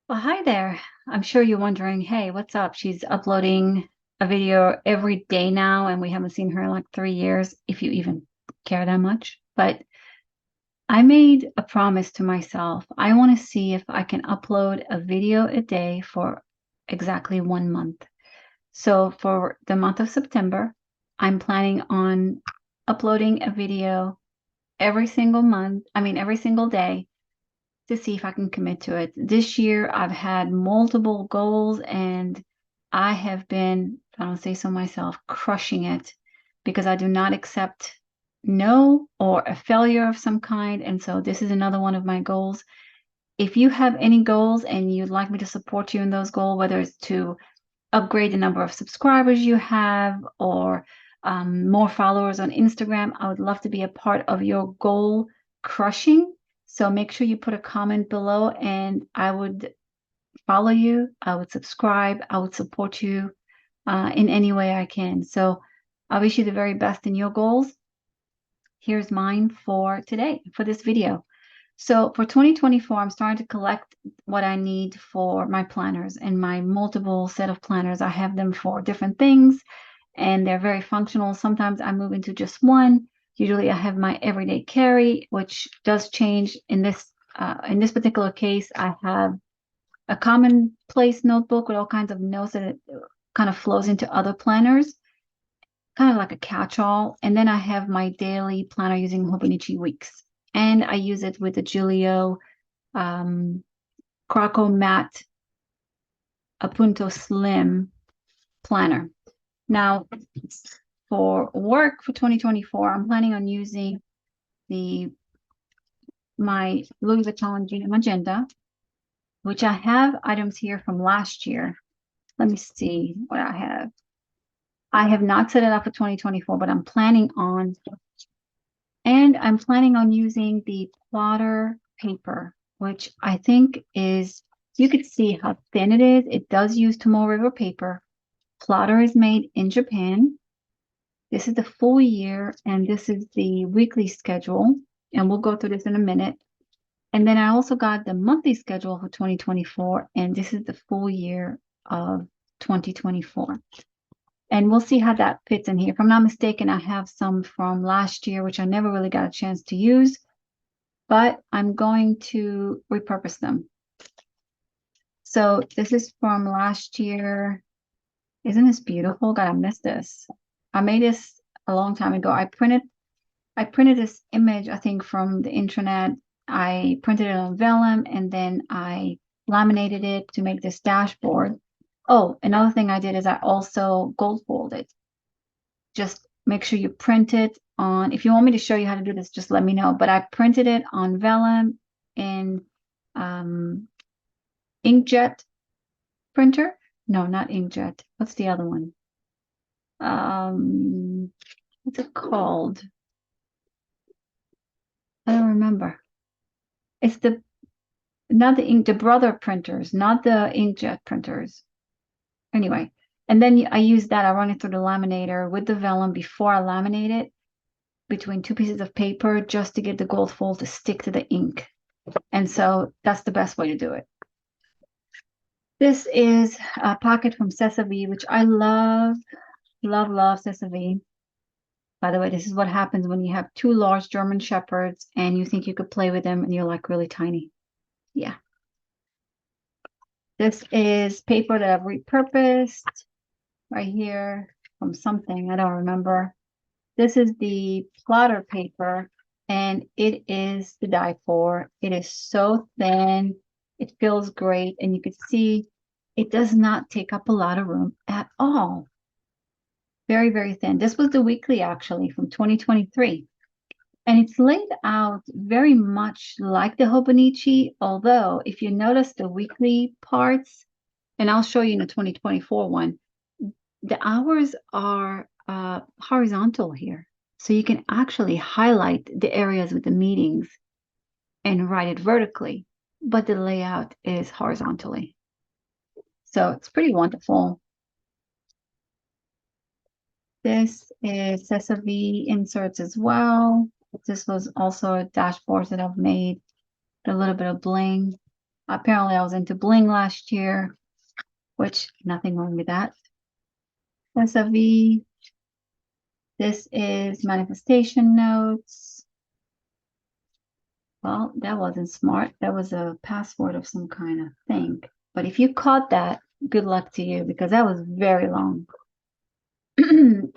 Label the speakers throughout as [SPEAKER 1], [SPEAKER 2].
[SPEAKER 1] Well, hi there. I'm sure you're wondering, hey, what's up? She's uploading a video every day now, and we haven't seen her in like 3 years, if you even care that much. But I made a promise to myself. I want to see if I can upload a video a day for exactly 1 month. So for the month of September, I'm planning on uploading a video every single month, every single day to see if I can commit to it. This year, I've had multiple goals and I have been, if I don't say so myself, crushing it because I do not accept no or a failure of some kind. And so this is another one of my goals. If you have any goals and you'd like me to support you in those goals, whether it's to upgrade the number of subscribers you have or more followers on Instagram, I would love to be a part of your goal crushing. So make sure you put a comment below and I would follow you, I would subscribe, I would support you in any way I can. So I wish you the very best in your goals. Here's mine for today, for this video. So for 2024, I'm starting to collect what I need for my planners and my multiple set of planners. I have them for different things and they're very functional. Sometimes I move into just one. Usually I have my everyday carry, which does change. In this particular case, I have a commonplace notebook with all kinds of notes that it kind of flows into other planners, kind of like a catch-all. And then I have my daily planner using Hobonichi Weeks. And I use it with the Giulio Croco Matte Apunto Slim planner. Now, for work for 2024, I'm planning on using my Louis Vuitton Gina Magenta, which I have items here from last year. Let me see what I have. I have not set it up for 2024, but I'm planning on. And I'm planning on using the plotter paper, which I think is, you could see how thin it is. It does use Tomoe River Paper. Plotter is made in Japan. This is the full year, and this is the weekly schedule. And we'll go through this in a minute. And then I also got the monthly schedule for 2024, and this is the full year of 2024. And we'll see how that fits in here. If I'm not mistaken, I have some from last year, which I never really got a chance to use, but I'm going to repurpose them. So this is from last year. Isn't this beautiful? God, I missed this. I made this a long time ago. I printed this image, I think, from the internet. I printed it on vellum and then I laminated it to make this dashboard. Oh, another thing I did is I also gold folded. Just make sure you print it on, if you want me to show you how to do this, just let me know. But I printed it on vellum in inkjet printer. No, not inkjet. What's the other one? What's it called? I don't remember. It's not the brother printers, not the inkjet printers. Anyway, and then I use that. I run it through the laminator with the vellum before I laminate it between two pieces of paper just to get the gold fold to stick to the ink. And so that's the best way to do it. This is a pocket from Sesavi, which I love, love, love Sesavi. By the way, this is what happens when you have two large German Shepherds and you think you could play with them and you're like really tiny. Yeah. This is paper that I've repurposed right here from something. I don't remember. This is the plotter paper and it is to die for. It is so thin. It feels great. And you can see it does not take up a lot of room at all. Very, very thin. This was the weekly actually from 2023. And it's laid out very much like the Hobonichi, although if you notice the weekly parts, and I'll show you in the 2024 one, the hours are horizontal here. So you can actually highlight the areas with the meetings and write it vertically, but the layout is horizontally. So it's pretty wonderful. This is Sesavi inserts as well. This was also a dashboard that I've made, a little bit of bling. Apparently I was into bling last year, which nothing wrong with that. That's a V. This is manifestation notes. Well, that wasn't smart. That was a password of some kind, I think. But if you caught that, good luck to you because that was very long.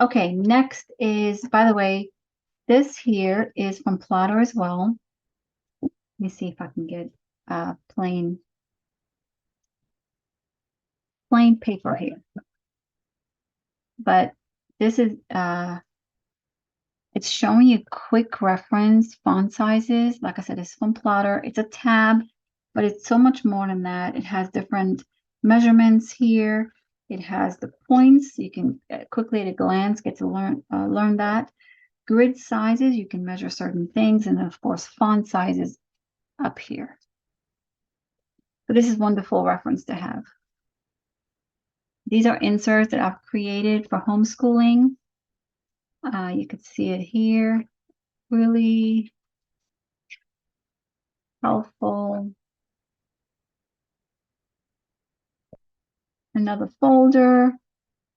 [SPEAKER 1] Okay, next is, by the way, this here is from Plotter as well. Let me see if I can get plain paper here. But this is it's showing you quick reference font sizes. Like I said, it's from Plotter. It's a tab, but it's so much more than that. It has different measurements here. It has the points. You can quickly at a glance get to learn that. Grid sizes, you can measure certain things, and of course, font sizes up here. So this is wonderful reference to have. These are inserts that I've created for homeschooling. You can see it here. Really helpful. Another folder.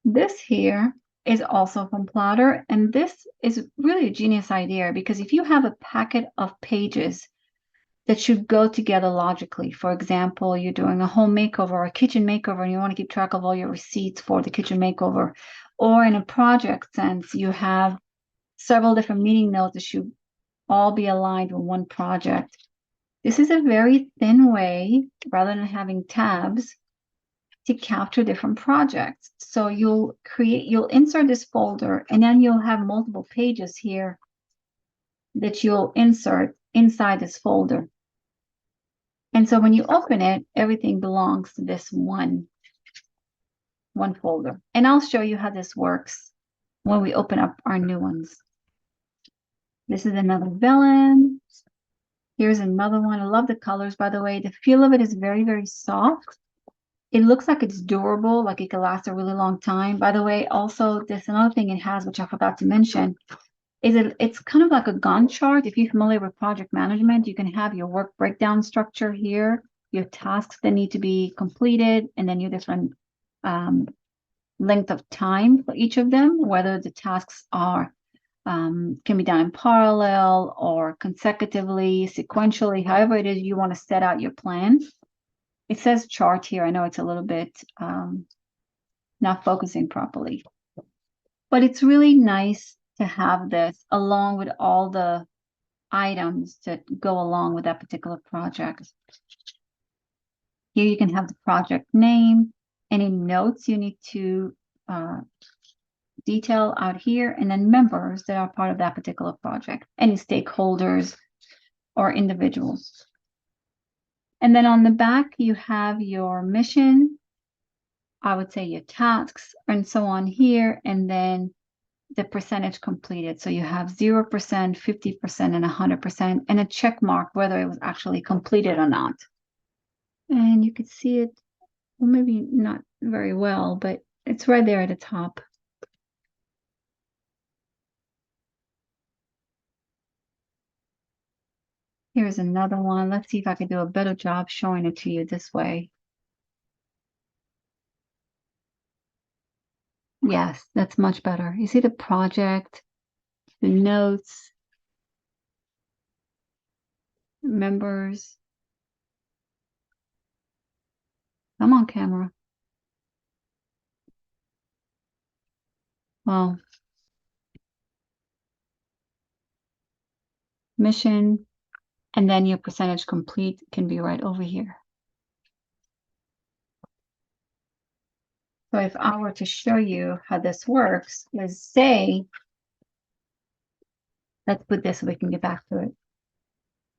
[SPEAKER 1] This here is also from Plotter, and this is really a genius idea because if you have a packet of pages that should go together logically, for example, you're doing a home makeover or a kitchen makeover and you want to keep track of all your receipts for the kitchen makeover, or in a project sense, you have several different meeting notes that should all be aligned with one project. This is a very thin way, rather than having tabs, to capture different projects. So you'll insert this folder, and then you'll have multiple pages here that you'll insert inside this folder. And so when you open it, everything belongs to this one folder. And I'll show you how this works when we open up our new ones. This is another villain. Here's another one. I love the colors, by the way. The feel of it is very, very soft. It looks like it's durable, like it could last a really long time. By the way, also, there's another thing it has, which I forgot to mention, is it's kind of like a Gantt chart. If you're familiar with project management, you can have your work breakdown structure here, your tasks that need to be completed, and then your different length of time for each of them, whether the tasks are can be done in parallel or consecutively, sequentially, however it is you want to set out your plan. It says chart here. I know it's a little bit not focusing properly, but it's really nice to have this along with all the items that go along with that particular project. Here you can have the project name, any notes you need to detail out here, and then members that are part of that particular project, any stakeholders or individuals. And then on the back, you have your mission, I would say your tasks, and so on here, and then the percentage completed. So you have 0%, 50%, and 100%, and a check mark whether it was actually completed or not. And you could see it, well, maybe not very well, but it's right there at the top. Here's another one. Let's see if I can do a better job showing it to you this way. Yes, that's much better. You see the project, the notes, members. Come on, camera. Well, mission, and then your percentage complete can be right over here. So if I were to show you how this works, let's say, let's put this so we can get back to it.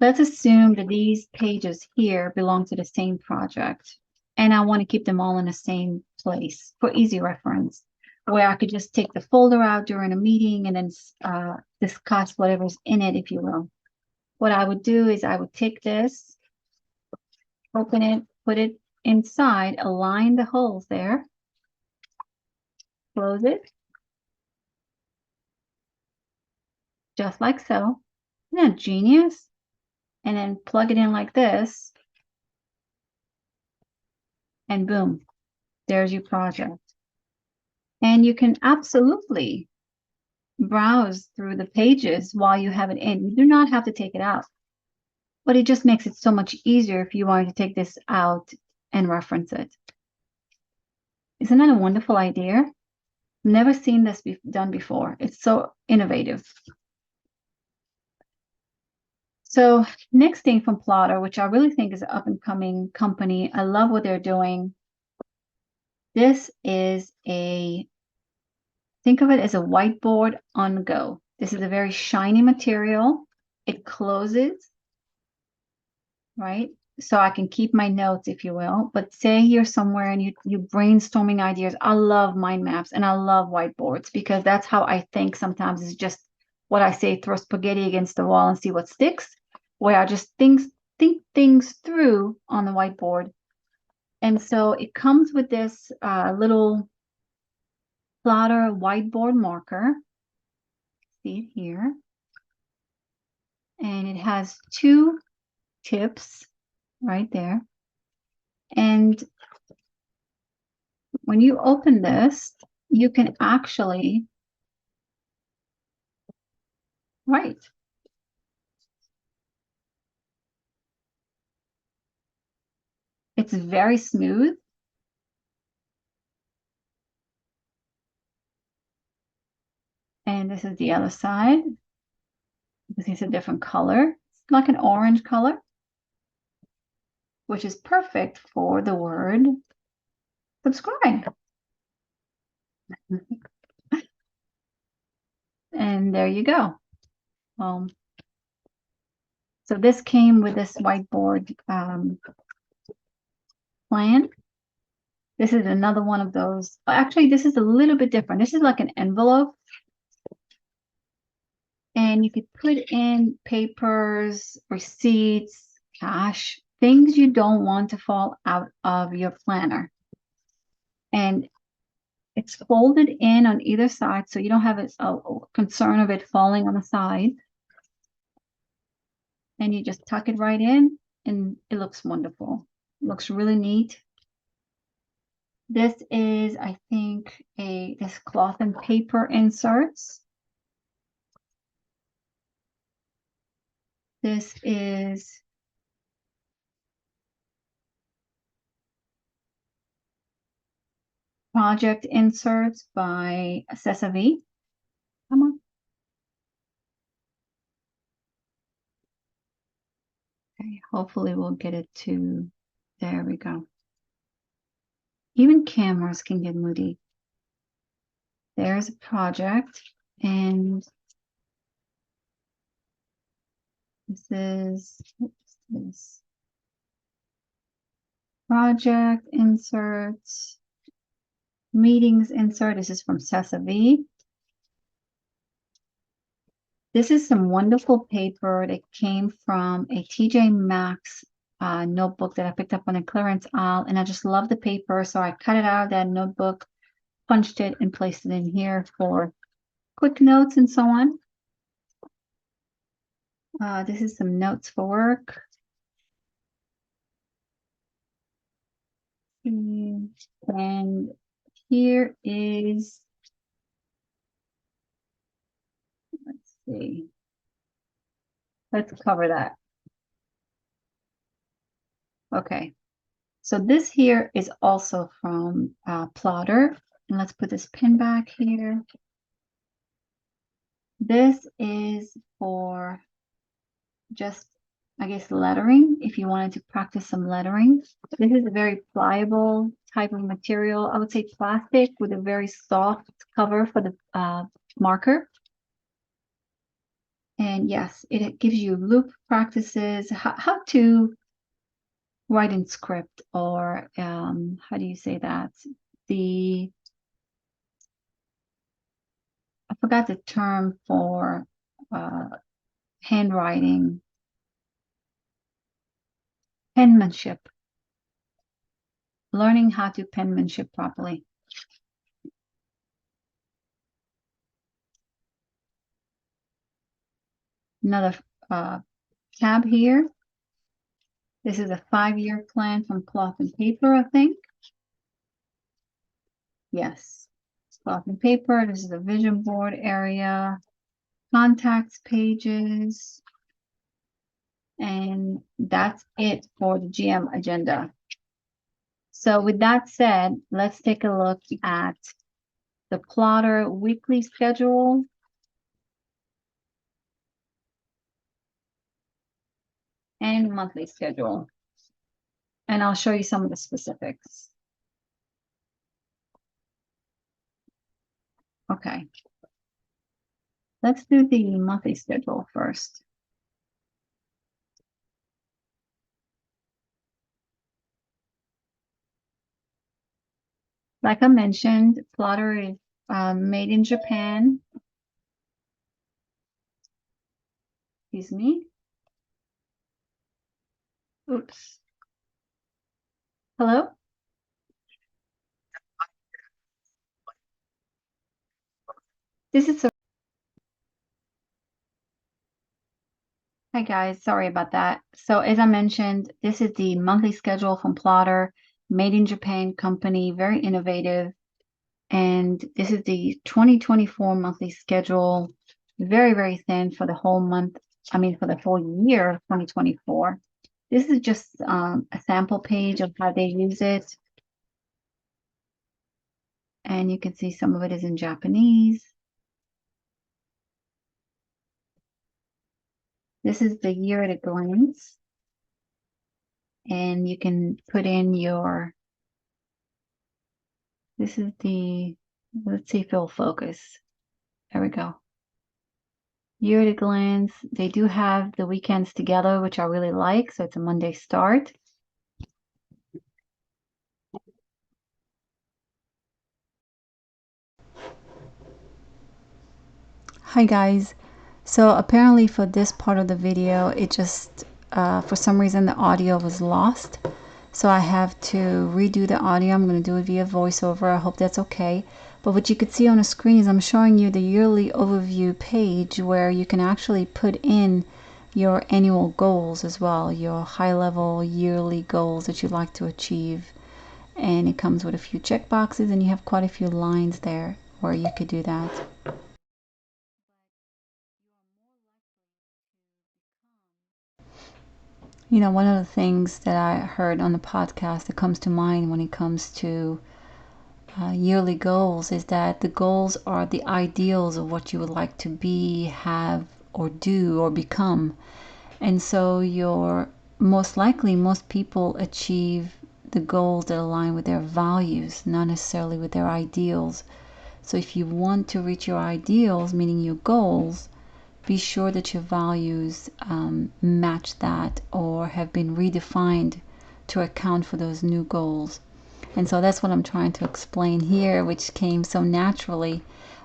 [SPEAKER 1] Let's assume that these pages here belong to the same project, and I want to keep them all in the same place for easy reference, where I could just take the folder out during a meeting and then discuss whatever's in it, if you will. What I would do is I would take this, open it, put it inside, align the holes there, close it, just like so. Isn't that genius? And then plug it in like this. and boom, there's your project. And you can absolutely browse through the pages while you have it in. You do not have to take it out, but it just makes it so much easier if you wanted to take this out and reference it. Isn't that a wonderful idea? Never seen this done before. It's so innovative. So next thing from Plotter, which I really think is an up-and-coming company. I love what they're doing. This is think of it as a whiteboard on the go. This is a very shiny material. It closes, right? So I can keep my notes, if you will. But say you're somewhere and you brainstorming ideas. I love mind maps and I love whiteboards because that's how I think sometimes is just what I say, throw spaghetti against the wall and see what sticks, where I just think things through on the whiteboard. And so it comes with this little Plotter whiteboard marker. See it here. And it has two tips right there. And when you open this, you can actually write. It's very smooth. And this is the other side. This is a different color. It's like an orange color, which is perfect for the word subscribe. And there you go. So this came with this whiteboard plan. This is another one of those. Actually, this is a little bit different. This is like an envelope. And you could put in papers, receipts, cash, things you don't want to fall out of your planner. And it's folded in on either side, so you don't have a concern of it falling on the side. And you just tuck it right in, and it looks wonderful. It looks really neat. This is, I think, this cloth and paper inserts. This is project inserts by Sesavi. Come on. Okay, hopefully we'll get it to, there we go. Even cameras can get moody. There's a project, and this is project inserts, meetings insert. This is from Sesavi. This is some wonderful paper that came from a TJ Maxx notebook that I picked up on a clearance aisle, and I just love the paper, so I cut it out of that notebook, punched it, and placed it in here for quick notes and so on. This is some notes for work. And here is, let's see. Let's cover that. Okay. So this here is also from Plotter. And let's put this pin back here. This is for just, I guess, lettering, if you wanted to practice some lettering. This is a very pliable type of material. I would say plastic with a very soft cover for the marker. And yes, it gives you loop practices, how to write in script, or how do you say that? I forgot the term for handwriting, penmanship, learning how to penmanship properly. Another tab here. This is a 5-year plan from Cloth and Paper, I think. Yes. Cloth and paper. This is the vision board area. Contacts pages. And that's it for the GM agenda. So with that said, let's take a look at the plotter weekly schedule. And monthly schedule. And I'll show you some of the specifics. Okay. Let's do the monthly schedule first. Like I mentioned, plotter is made in Japan. Excuse me. Oops. Hello? This is Hi guys, sorry about that. So as I mentioned, this is the monthly schedule from Plotter, made in Japan company, very innovative. And this is the 2024 monthly schedule, very, very thin for the whole month. I mean, for the whole year of 2024. This is just a sample page of how they use it. And you can see some of it is in Japanese. This is the year at a glance. And you can put in your, this is the, let's see if it'll focus. There we go. Year at a glance. They do have the weekends together, which I really like. So it's a Monday start. Hi guys. So apparently for this part of the video, it just, for some reason the audio was lost. So I have to redo the audio. I'm going to do it via voiceover. I hope that's okay. But what you could see on the screen is I'm showing you the yearly overview page where you can actually put in your annual goals as well, your high-level yearly goals that you'd like to achieve. And it comes with a few check boxes, and you have quite a few lines there where you could do that. You know, one of the things that I heard on the podcast that comes to mind when it comes to yearly goals is that the goals are the ideals of what you would like to be, have, or do, or become. And so most people achieve the goals that align with their values, not necessarily with their ideals. So if you want to reach your ideals, meaning your goals, be sure that your values match that or have been redefined to account for those new goals. And so that's what I'm trying to explain here, which came so naturally.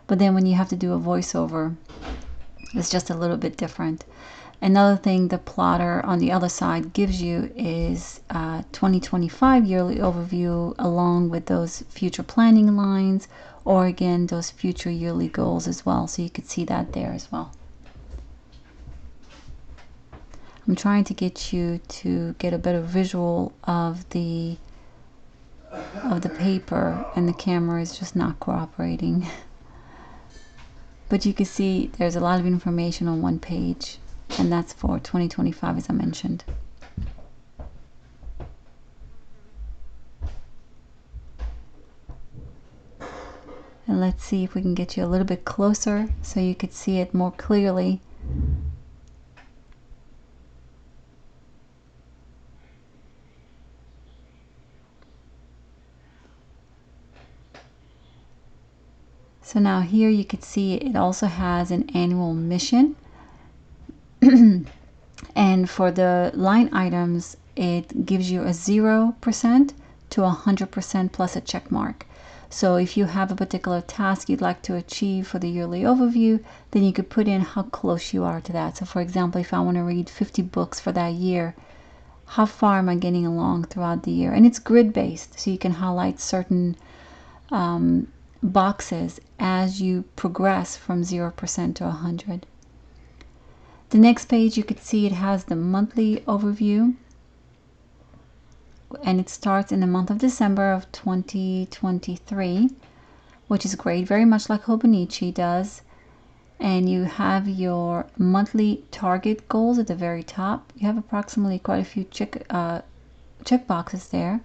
[SPEAKER 1] But then when you have to do a voiceover, it's just a little bit different. Another thing the plotter on the other side gives you is 2025 yearly overview along with those future planning lines, or again, those future yearly goals as well. So you could see that there as well. I'm trying to get you to get a better visual of the paper, and the camera is just not cooperating. But you can see there's a lot of information on one page, and that's for 2025 as I mentioned. And let's see if we can get you a little bit closer so you could see it more clearly. So now here you could see it also has an annual mission. And for the line items, it gives you a 0% to 100% plus a check mark. So if you have a particular task you'd like to achieve for the yearly overview, then you could put in how close you are to that. So for example, if I want to read 50 books for that year, how far am I getting along throughout the year? And it's grid based, so you can highlight certain boxes as you progress from 0% to 100. The next page, you could see it has the monthly overview, and it starts in the month of December of 2023. which is great, very much like Hobonichi does. And you have your monthly target goals at the very top. You have approximately quite a few check boxes there.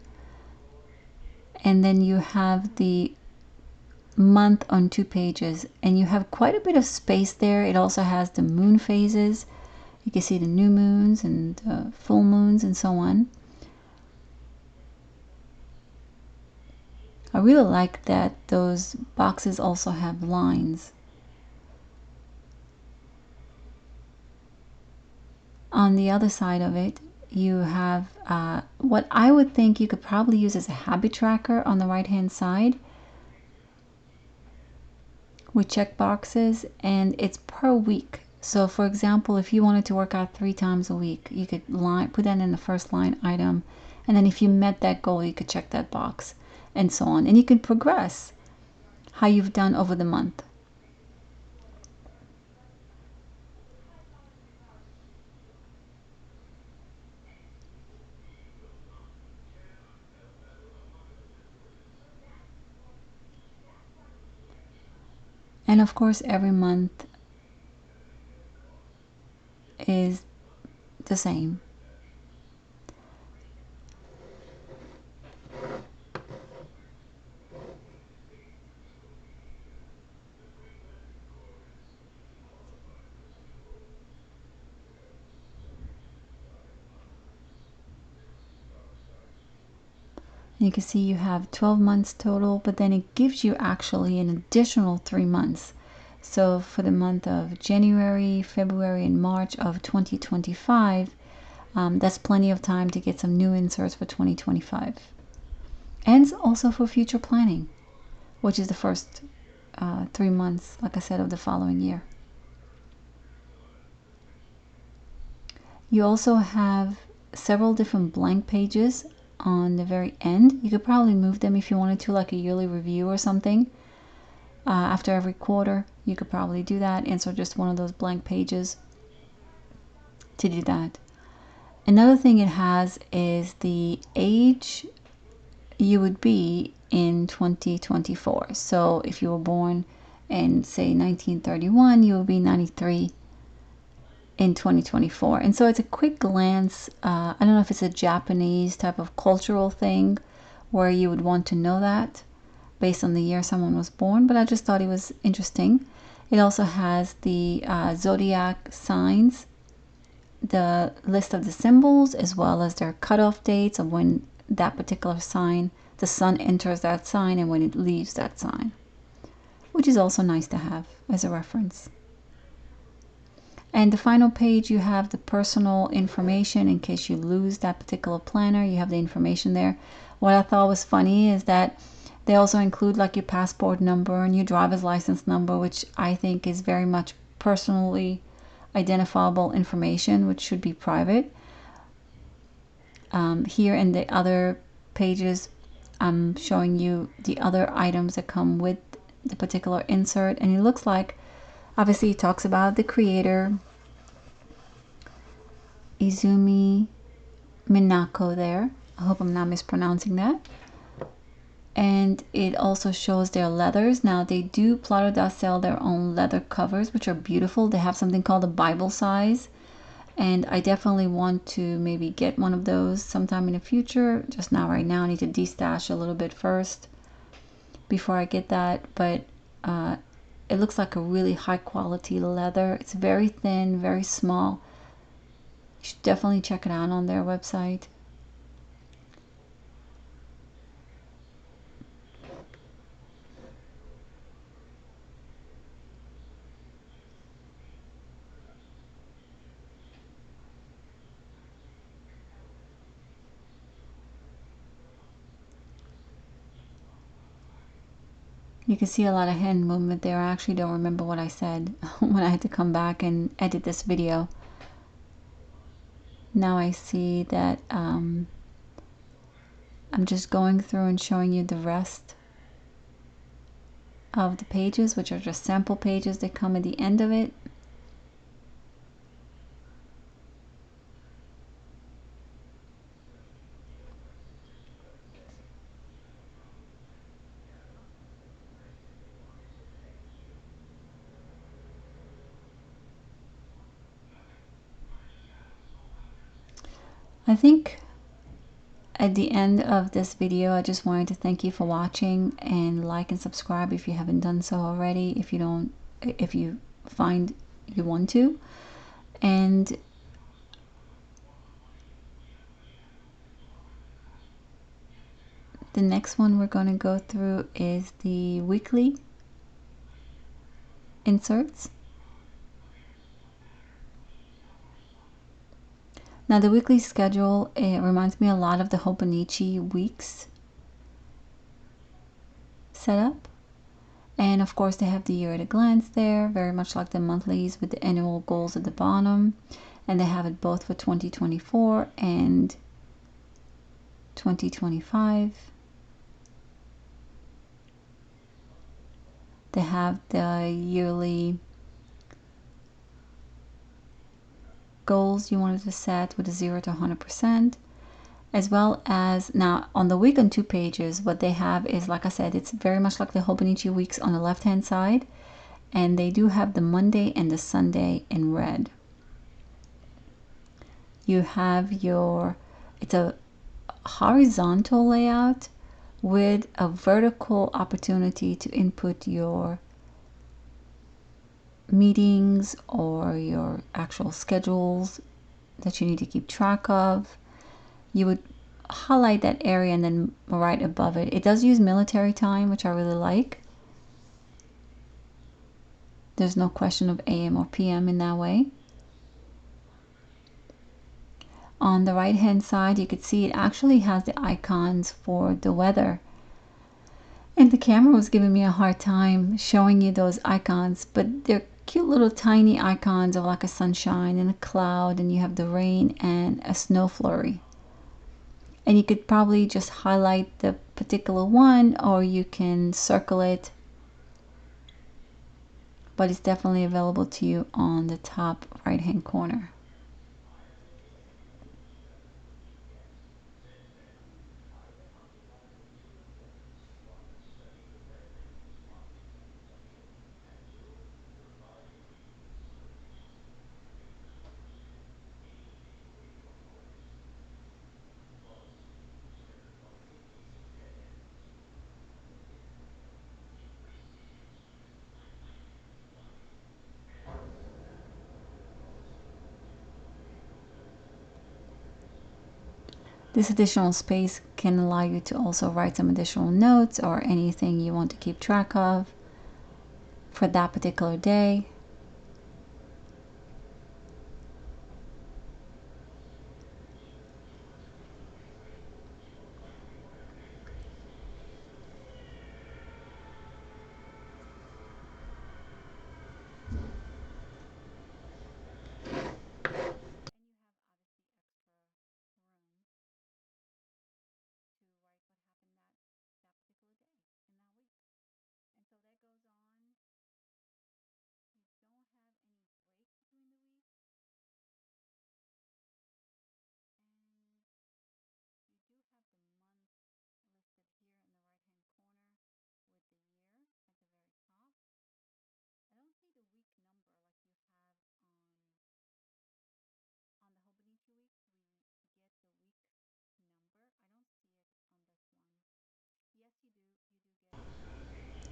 [SPEAKER 1] And then you have the month on 2 pages, and you have quite a bit of space there. It also has the moon phases. You can see the new moons and full moons and so on. I really like that those boxes also have lines. On the other side of it, you have what I would think you could probably use as a habit tracker on the right hand side with check boxes, and it's per week. So for example, if you wanted to work out 3 times a week, you could put that in the first line item, and then if you met that goal, you could check that box, and so on. And you can progress how you've done over the month. And of course, every month is the same. You can see you have 12 months total, but then it gives you actually an additional 3 months. So for the month of January, February, and March of 2025, that's plenty of time to get some new inserts for 2025. And also for future planning, which is the first 3 months, like I said, of the following year. You also have several different blank pages on the very end. You could probably move them if you wanted to, like a yearly review or something. After every quarter, you could probably do that. Insert just one of those blank pages to do that. Another thing it has is the age you would be in 2024. So if you were born in, say, 1931, you will be 93 in 2024. And so it's a quick glance. I don't know if it's a Japanese type of cultural thing where you would want to know that based on the year someone was born, but I just thought it was interesting. It also has the zodiac signs, the list of the symbols, as well as their cutoff dates of when that particular sign, the sun enters that sign and when it leaves that sign, which is also nice to have as a reference. And the final page, you have the personal information in case you lose that particular planner. You have the information there. What I thought was funny is that they also include like your passport number and your driver's license number, which I think is very much personally identifiable information, which should be private. Here in the other pages, I'm showing you the other items that come with the particular insert, and it looks like, obviously it talks about the creator, Izumi Minako there. I hope I'm not mispronouncing that. And it also shows their leathers. Now they do, Plotto does sell their own leather covers, which are beautiful. They have something called a Bible size, and I definitely want to maybe get one of those sometime in the future. Just not right now. I need to destash a little bit first before I get that. But it looks like a really high quality leather. It's very thin, very small. You should definitely check it out on their website. You can see a lot of hand movement there. I actually don't remember what I said when I had to come back and edit this video. Now I see that I'm just going through and showing you the rest of the pages, which are just sample pages that come at the end of it. I think at the end of this video, I just wanted to thank you for watching, and like and subscribe if you haven't done so already, if you find you want to. And the next one we're going to go through is the weekly inserts. Now the weekly schedule, it reminds me a lot of the Hobonichi weeks setup. And of course they have the year at a glance there, very much like the monthlies with the annual goals at the bottom. And they have it both for 2024 and 2025. They have the yearly goals you wanted to set with a 0 to 100%, as well as now on the week on 2 pages, what they have is, like I said, it's very much like the Hobonichi weeks on the left hand side, and they do have the Monday and the Sunday in red. You have your, it's a horizontal layout with a vertical opportunity to input your meetings or your actual schedules that you need to keep track of. You would highlight that area, and then right above it, it does use military time, which I really like. There's no question of AM or PM in that way. On the right hand side, you could see it actually has the icons for the weather. And the camera was giving me a hard time showing you those icons, but they're cute little tiny icons of like a sunshine and a cloud, and you have the rain and a snow flurry. And you could probably just highlight the particular one, or you can circle it, but it's definitely available to you on the top right hand corner. This additional space can allow you to also write some additional notes or anything you want to keep track of for that particular day.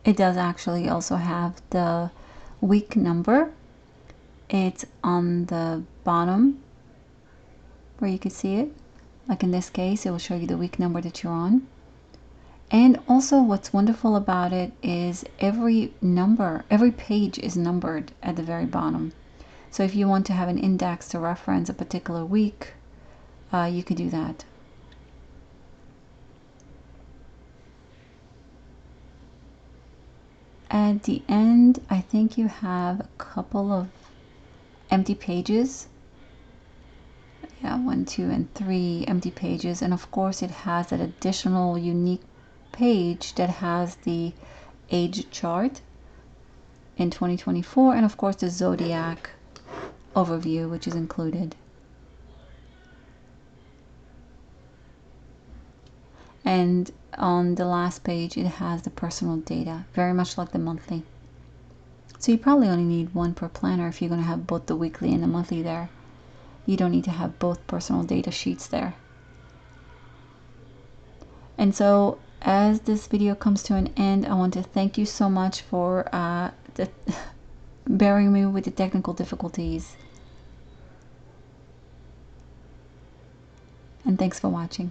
[SPEAKER 1] It does actually also have the week number. It's on the bottom where you can see it. Like in this case, it will show you the week number that you're on. And also what's wonderful about it is every page is numbered at the very bottom. So if you want to have an index to reference a particular week, you could do that. At the end, I think you have a couple of empty pages. Yeah, 1, 2, and 3 empty pages. And of course, it has an additional unique page that has the age chart in 2024, and of course the zodiac overview, which is included. And on the last page, it has the personal data, very much like the monthly. So you probably only need one per planner if you're going to have both the weekly and the monthly there. You don't need to have both personal data sheets there. And so as this video comes to an end, I want to thank you so much for bearing me with the technical difficulties. And thanks for watching.